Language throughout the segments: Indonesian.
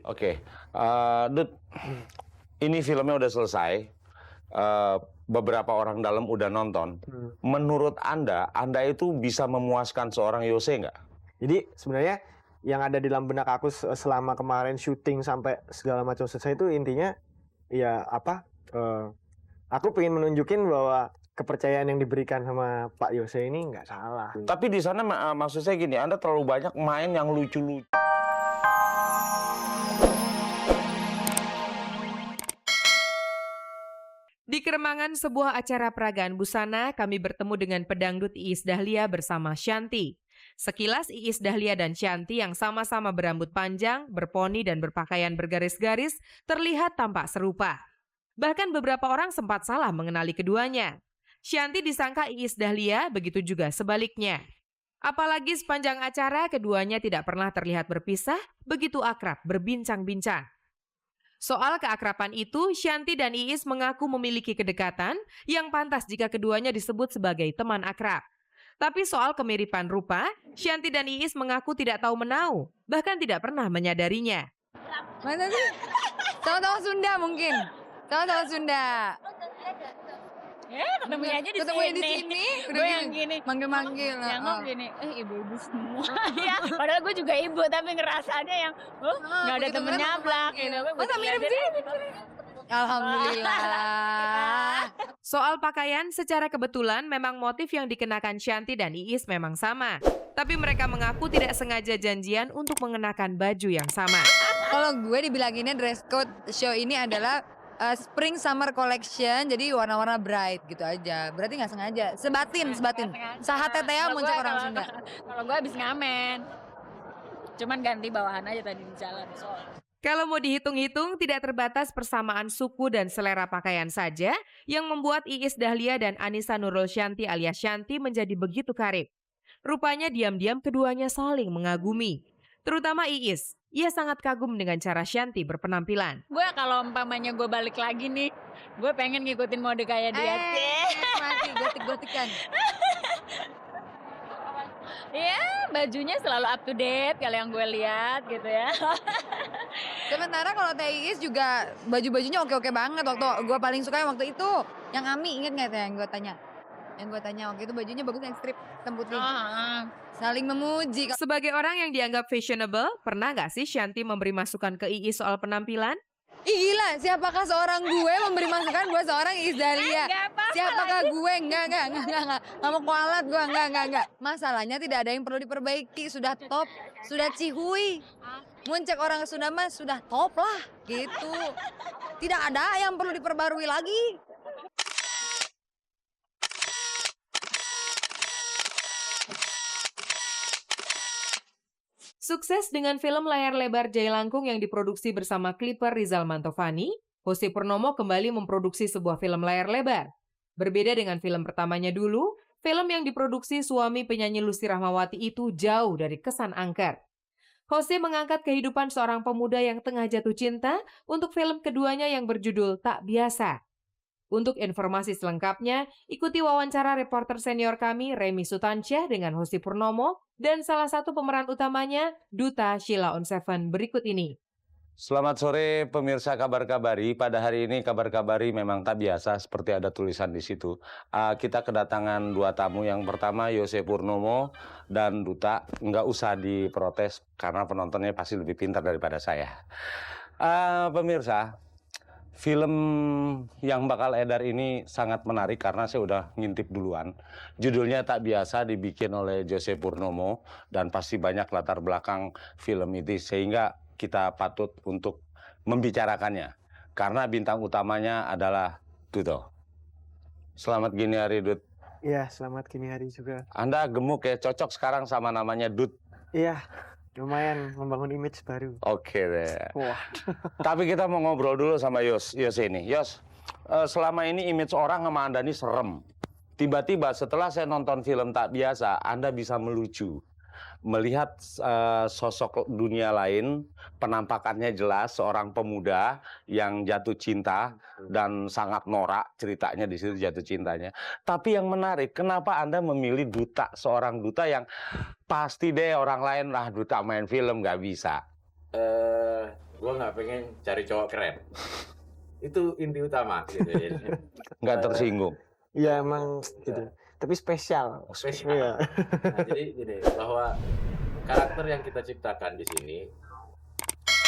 Oke, Dut, ini filmnya udah selesai. Beberapa orang dalam udah nonton. Menurut Anda itu bisa memuaskan seorang Yose nggak? Jadi sebenarnya yang ada di dalam benak aku selama kemarin syuting sampai segala macam selesai itu intinya ya apa? Aku pengen menunjukin bahwa kepercayaan yang diberikan sama Pak Yose ini nggak salah. Tapi di sana maksud saya gini, Anda terlalu banyak main yang lucu-lucu. Di Keremangan sebuah acara peragaan busana, kami bertemu dengan pedangdut Iis Dahlia bersama Shanti. Sekilas Iis Dahlia dan Shanti yang sama-sama berambut panjang, berponi dan berpakaian bergaris-garis terlihat tampak serupa. Bahkan beberapa orang sempat salah mengenali keduanya. Shanti disangka Iis Dahlia, begitu juga sebaliknya. Apalagi sepanjang acara keduanya tidak pernah terlihat berpisah, begitu akrab berbincang-bincang. Soal keakraban itu, Shanti dan Iis mengaku memiliki kedekatan yang pantas jika keduanya disebut sebagai teman akrab. Tapi soal kemiripan rupa, Shanti dan Iis mengaku tidak tahu menau, bahkan tidak pernah menyadarinya. Masa sih? Tahu-tahu Sunda mungkin. Tahu-tahu Sunda. Ketemunya aja di Ketemunya sini. di sini, udah Gue gini, yang gini. manggil-manggil. Yang gini, ibu-ibu semua. Ya, padahal gue juga ibu, tapi ngerasanya yang, nggak ada begitu temen kan? nyablak. Gitu. Masa mirip sih? Alhamdulillah. Soal pakaian, secara kebetulan memang motif yang dikenakan Shanti dan Iis memang sama. Tapi mereka mengaku tidak sengaja janjian untuk mengenakan baju yang sama. Kalau gue dibilanginnya dress code show ini adalah spring summer collection, jadi warna-warna bright gitu aja. Berarti nggak sengaja. Sebatin. Sahat tetea muncul orang Sunda. Kalau gue habis ngamen. Cuman ganti bawahan aja tadi di jalan. Kalau mau dihitung-hitung, tidak terbatas persamaan suku dan selera pakaian saja yang membuat Iis Dahlia dan Anissa Nurul Shanti alias Shanti menjadi begitu karib. Rupanya diam-diam keduanya saling mengagumi. Terutama Iis. Ia sangat kagum dengan cara Shanti berpenampilan. Gue kalau umpamanya gue balik lagi nih, gue pengen ngikutin mode kayak dia. Mati gotik-gotikan. Ya, bajunya selalu up to date kalau yang gue lihat gitu ya. Sementara kalau Teis juga baju-bajunya oke-oke banget. Waktu gue paling suka yang waktu itu yang Ami, inget nggak yang gue tanya? Yang gue tanya waktu itu bajunya bagus yang strip hitam putih. Saling memuji. Sebagai orang yang dianggap fashionable, pernah nggak sih Shanti memberi masukan ke Iis soal penampilan? Ih gila, siapakah seorang gue memberi masukan buat seorang Iis Dahlia? Siapakah gue? Enggak. Nggak mau kualat gue, enggak. Masalahnya tidak ada yang perlu diperbaiki, sudah top, sudah cihui. Muncak orang Sunda mah sudah top lah, gitu. Tidak ada yang perlu diperbarui lagi. Sukses dengan film layar lebar Jailangkung yang diproduksi bersama Clipper Rizal Mantovani, Jose Purnomo kembali memproduksi sebuah film layar lebar. Berbeda dengan film pertamanya dulu, film yang diproduksi suami penyanyi Lucy Rahmawati itu jauh dari kesan angker. Jose mengangkat kehidupan seorang pemuda yang tengah jatuh cinta untuk film keduanya yang berjudul Tak Biasa. Untuk informasi selengkapnya, ikuti wawancara reporter senior kami Remy Sutansyah dengan Jose Purnomo dan salah satu pemeran utamanya, Duta Sheila on Seven berikut ini. Selamat sore pemirsa Kabar Kabari. Pada hari ini Kabar Kabari memang tak biasa seperti ada tulisan di situ. Kita kedatangan dua tamu. Yang pertama Jose Purnomo dan Duta. Nggak usah diprotes karena penontonnya pasti lebih pintar daripada saya. Pemirsa, film yang bakal edar ini sangat menarik karena saya udah ngintip duluan. Judulnya Tak Biasa, dibikin oleh Jose Purnomo dan pasti banyak latar belakang film itu sehingga kita patut untuk membicarakannya karena bintang utamanya adalah Duto. Selamat gini hari, Dut. Iya, selamat gini hari juga. Anda gemuk ya, cocok sekarang sama namanya Dut. Iya, lumayan membangun image baru. Oke deh. Wah. Tapi kita mau ngobrol dulu sama Yos ini. Yos, selama ini image orang sama Anda ini serem. Tiba-tiba setelah saya nonton film Tak Biasa, Anda bisa melucu. Melihat sosok dunia lain, penampakannya jelas seorang pemuda yang jatuh cinta dan sangat norak ceritanya di situ jatuh cintanya. Tapi yang menarik, kenapa Anda memilih Duta, seorang Duta yang pasti deh orang lain lah Duta main film nggak bisa. gue nggak pengen cari cowok keren. Itu inti utama gitu ya. Nggak tersinggung. Iya emang gitu. Tapi spesial. Spesial. Iya. Nah, jadi gini, bahwa karakter yang kita ciptakan di sini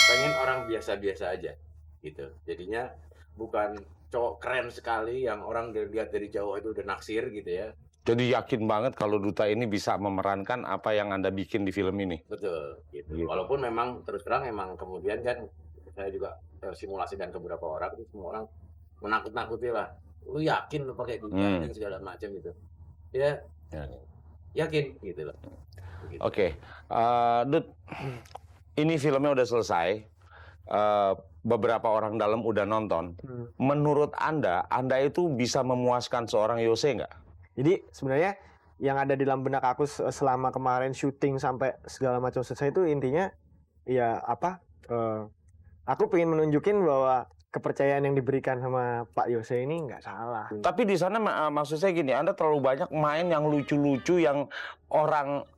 pengen orang biasa-biasa aja gitu. Jadinya bukan cowok keren sekali yang orang dilihat dari jauh itu udah naksir gitu ya. Jadi yakin banget kalau Duta ini bisa memerankan apa yang Anda bikin di film ini. Betul gitu. Gitu. Walaupun memang terus terang emang kemudian kan saya juga simulasikan ke beberapa orang, itu semua orang menakut-nakuti lah. Lu yakin lu pakai duta dan segala macam gitu. Ya, yakin gitu loh. Gitu. Oke, Dut, ini filmnya udah selesai. Beberapa orang dalam udah nonton. Menurut Anda itu bisa memuaskan seorang Yose nggak? Jadi sebenarnya yang ada di dalam benak aku selama kemarin syuting sampai segala macam selesai itu intinya ya apa? Aku pengen menunjukin bahwa kepercayaan yang diberikan sama Pak Yose ini nggak salah. Tapi di sana maksud saya gini, Anda terlalu banyak main yang lucu-lucu yang orang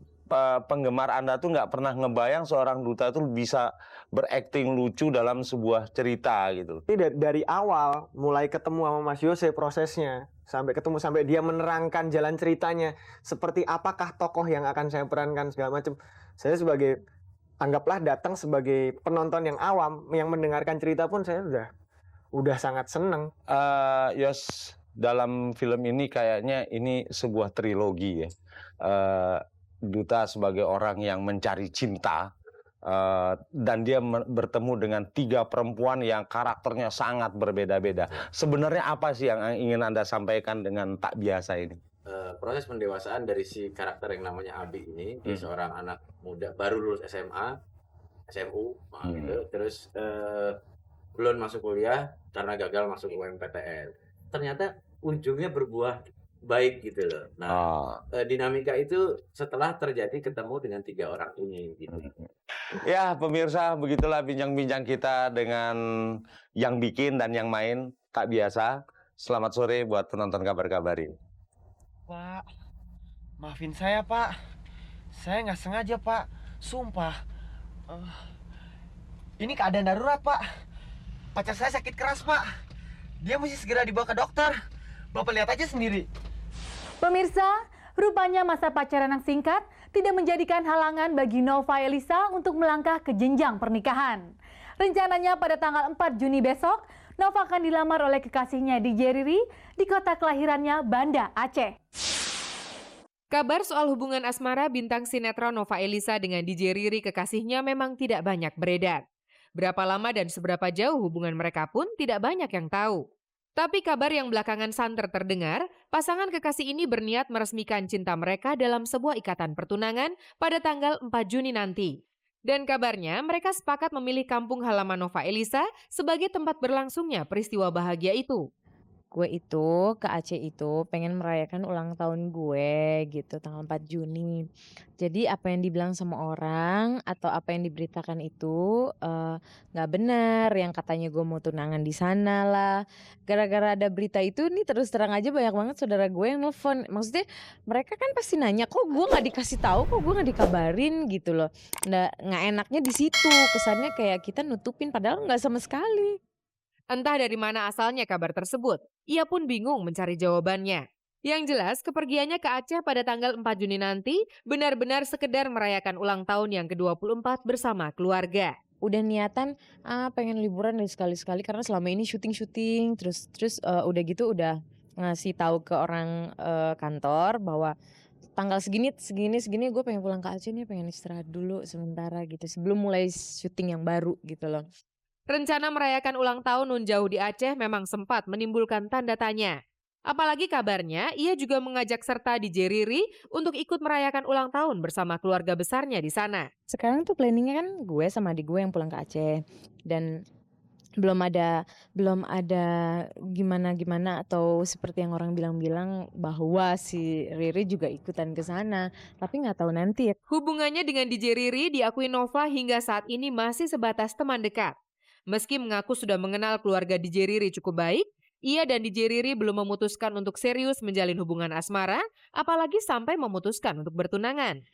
penggemar Anda tuh nggak pernah ngebayang seorang Duta itu bisa berakting lucu dalam sebuah cerita gitu. Jadi dari awal mulai ketemu sama Mas Yose prosesnya sampai ketemu sampai dia menerangkan jalan ceritanya seperti apakah tokoh yang akan saya perankan segala macam. Saya sebagai anggaplah datang sebagai penonton yang awam yang mendengarkan cerita pun saya udah sangat seneng. Yos, dalam film ini kayaknya ini sebuah trilogi ya. Duta sebagai orang yang mencari cinta dan dia bertemu dengan 3 perempuan yang karakternya sangat berbeda-beda. Sebenarnya apa sih yang ingin Anda sampaikan dengan Tak Biasa ini? Proses pendewasaan dari si karakter yang namanya Abi ini, dia seorang anak muda baru lulus SMA, SMU, gitu. Terus belum masuk kuliah karena gagal masuk UMPTN. Ternyata ujungnya berbuah baik gitu loh. Nah, dinamika itu setelah terjadi ketemu dengan 3 orang ini gitu. Ya, pemirsa, begitulah bincang-bincang kita dengan yang bikin dan yang main Tak Biasa. Selamat sore buat penonton Kabar-Kabari. Pak, maafin saya Pak. Saya nggak sengaja Pak. Sumpah. Ini keadaan darurat Pak. Pacar saya sakit keras Pak. Dia mesti segera dibawa ke dokter. Bapak lihat aja sendiri. Pemirsa, rupanya masa pacaran yang singkat tidak menjadikan halangan bagi Nova Elisa untuk melangkah ke jenjang pernikahan. Rencananya pada tanggal 4 Juni besok, Nova akan dilamar oleh kekasihnya DJ Riri di kota kelahirannya, Banda Aceh. Kabar soal hubungan asmara bintang sinetron Nova Elisa dengan DJ Riri kekasihnya memang tidak banyak beredar. Berapa lama dan seberapa jauh hubungan mereka pun tidak banyak yang tahu. Tapi kabar yang belakangan santer terdengar, pasangan kekasih ini berniat meresmikan cinta mereka dalam sebuah ikatan pertunangan pada tanggal 4 Juni nanti. Dan kabarnya mereka sepakat memilih kampung halaman Nova Elisa sebagai tempat berlangsungnya peristiwa bahagia itu. Gue itu ke Aceh itu pengen merayakan ulang tahun gue gitu tanggal 4 Juni. Jadi apa yang dibilang sama orang atau apa yang diberitakan itu nggak benar. Yang katanya gue mau tunangan di sana lah. Gara-gara ada berita itu nih terus terang aja banyak banget saudara gue yang nelfon. Maksudnya mereka kan pasti nanya kok gue nggak dikasih tahu, kok gue nggak dikabarin gitu loh. Nggak enaknya di situ, kesannya kayak kita nutupin padahal nggak sama sekali. Entah dari mana asalnya kabar tersebut, ia pun bingung mencari jawabannya. Yang jelas, kepergiannya ke Aceh pada tanggal 4 Juni nanti benar-benar sekedar merayakan ulang tahun yang ke-24 bersama keluarga. Udah niatan pengen liburan dari sekali-sekali karena selama ini syuting terus udah gitu udah ngasih tahu ke orang kantor bahwa tanggal segini gue pengen pulang ke Aceh nih, pengen istirahat dulu sementara gitu sebelum mulai syuting yang baru gitu loh. Rencana merayakan ulang tahun nun jauh di Aceh memang sempat menimbulkan tanda tanya. Apalagi kabarnya ia juga mengajak serta DJ Riri untuk ikut merayakan ulang tahun bersama keluarga besarnya di sana. Sekarang tuh planningnya kan gue sama adik gue yang pulang ke Aceh dan belum ada gimana atau seperti yang orang bilang bahwa si Riri juga ikutan ke sana, tapi nggak tahu nanti. Hubungannya dengan DJ Riri diakui Nova hingga saat ini masih sebatas teman dekat. Meski mengaku sudah mengenal keluarga DJ Riri cukup baik, ia dan DJ Riri belum memutuskan untuk serius menjalin hubungan asmara, apalagi sampai memutuskan untuk bertunangan.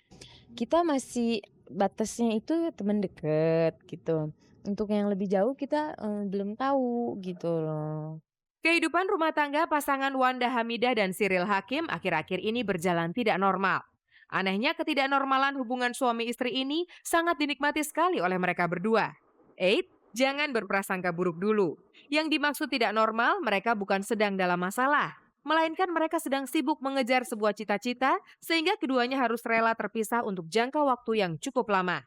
Kita masih batasnya itu teman deket gitu. Untuk yang lebih jauh kita belum tahu gitu loh. Kehidupan rumah tangga pasangan Wanda Hamidah dan Cyril Hakim akhir-akhir ini berjalan tidak normal. Anehnya ketidaknormalan hubungan suami istri ini sangat dinikmati sekali oleh mereka berdua. Jangan berprasangka buruk dulu. Yang dimaksud tidak normal, mereka bukan sedang dalam masalah. Melainkan mereka sedang sibuk mengejar sebuah cita-cita sehingga keduanya harus rela terpisah untuk jangka waktu yang cukup lama.